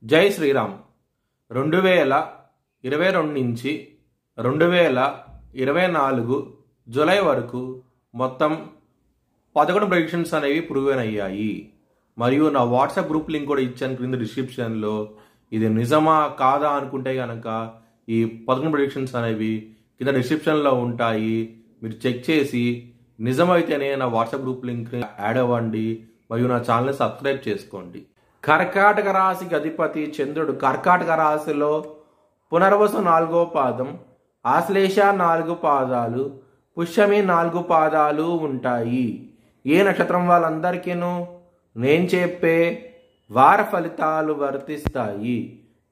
జై శ్రీరామ్. 2022 నుంచి 2024 జూలై వరకు మొత్తం 11 ప్రెడిక్షన్స్ అనేవి ప్రూవెన్ అయ్యాయి. మరియు నా వాట్సాప్ గ్రూప్ లింక్ కూడా ఇచ్చాను క్రింద డిస్క్రిప్షన్లో. ఇది నిజమా కాదా అనుకుంటే కనుక ఈ 11 ప్రెడిక్షన్స్ అనేవి కింద డిస్క్రిప్షన్లో ఉంటాయి. మీరు చెక్ చేసి నిజమైతేనే నా వాట్సాప్ గ్రూప్ లింక్ యాడ్ అవ్వండి మరియు నా ఛానల్ని సబ్స్క్రైబ్ చేసుకోండి. కర్కాటక రాశికి అధిపతి చంద్రుడు కర్కాటక రాశిలో పునర్వసు 4వ పాదం, ఆశ్లేష 4 పాదాలు, పుష్యమి 4 పాదాలు ఉంటాయి. ఏ నక్షత్రం వాళ్ళందరికీను నేను చెప్పే వార ఫలితాలు వర్తిస్తాయి.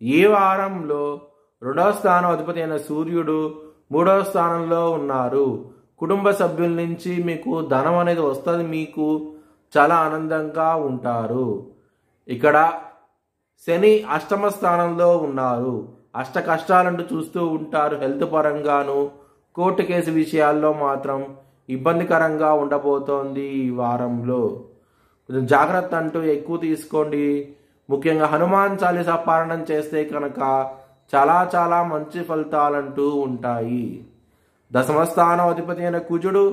ఈ వారంలో 2వ స్థానం అధిపతి అయిన సూర్యుడు 3వ స్థానంలో ఉన్నారు. కుటుంబ సభ్యుల నుంచి మీకు ధనం అనేది వస్తుంది. మీకు చాలా ఆనందంగా ఉంటారు. ఇక్కడ శని అష్టమ స్థానంలో ఉన్నారు. అష్ట కష్టాలంటూ చూస్తూ ఉంటారు. హెల్త్ పరంగాను కోర్టు కేసు విషయాల్లో మాత్రం ఇబ్బందికరంగా ఉండబోతోంది. ఈ వారంలో కొంచెం జాగ్రత్త అంటూ ఎక్కువ తీసుకోండి. ముఖ్యంగా హనుమాన్ చాలీసా పారాయణం చేస్తే కనుక చాలా చాలా మంచి ఫలితాలంటూ ఉంటాయి. దశమ స్థానం అధిపతి అయిన కుజుడు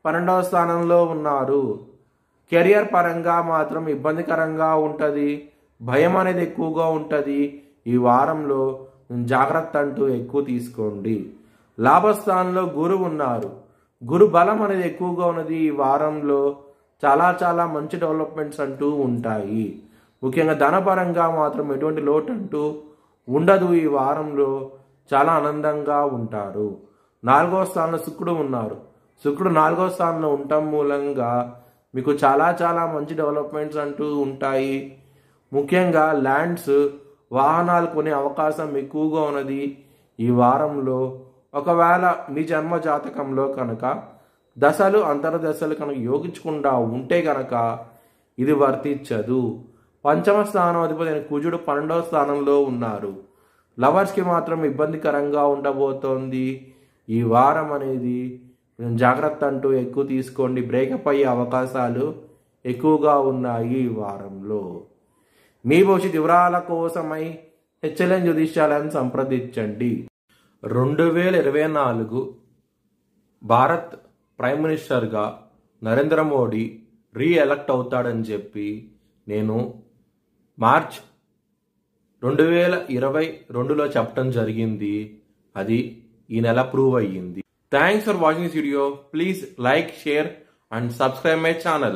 12వ స్థానంలో ఉన్నారు. కెరియర్ పరంగా మాత్రం ఇబ్బందికరంగా ఉంటుంది. భయం అనేది ఎక్కువగా ఉంటుంది. ఈ వారంలో జాగ్రత్త అంటూ ఎక్కువ తీసుకోండి. లాభస్థానంలో గురువు ఉన్నారు. గురు బలం అనేది ఎక్కువగా ఉన్నది. ఈ వారంలో చాలా చాలా మంచి డెవలప్మెంట్స్ అంటూ ఉంటాయి. ముఖ్యంగా ధనపరంగా మాత్రం ఎటువంటి లోటు అంటూ ఉండదు. ఈ వారంలో చాలా ఆనందంగా ఉంటారు. 4వ స్థానంలో శుక్రుడు ఉన్నారు. శుక్రుడు 4వ స్థానంలో ఉండటం మూలంగా మీకు చాలా చాలా మంచి డెవలప్మెంట్స్ అంటూ ఉంటాయి. ముఖ్యంగా ల్యాండ్స్, వాహనాలు కొనే అవకాశం ఎక్కువగా ఉన్నది. ఈ వారంలో ఒకవేళ మీ జన్మ జాతకంలో కనుక దశలు అంతర్దశలు కనుక యోగించకుండా ఉంటే కనుక ఇది వర్తించదు. పంచమ స్థానం అధిపతి కుజుడు 12వ స్థానంలో ఉన్నారు. లవర్స్కి మాత్రం ఇబ్బందికరంగా ఉండబోతోంది. ఈ వారం అనేది జాగ్రత్త అంటూ ఎక్కువ తీసుకోండి. బ్రేకప్ అయ్యే అవకాశాలు ఎక్కువగా ఉన్నాయి ఈ వారంలో. మీ భవిష్యత్ వివరాల కోసమై HLN జ్యోతిష్యాలను సంప్రదించండి. 2024 భారత్ ప్రైమ్ మినిస్టర్గా నరేంద్ర మోడీ రీఎలక్ట్ అవుతాడని చెప్పి నేను మార్చ్ 2022లో చెప్పడం జరిగింది. అది ఈ నెల ప్రూవ్ అయ్యింది. Thanks for watching this video. Please like, share and subscribe my channel.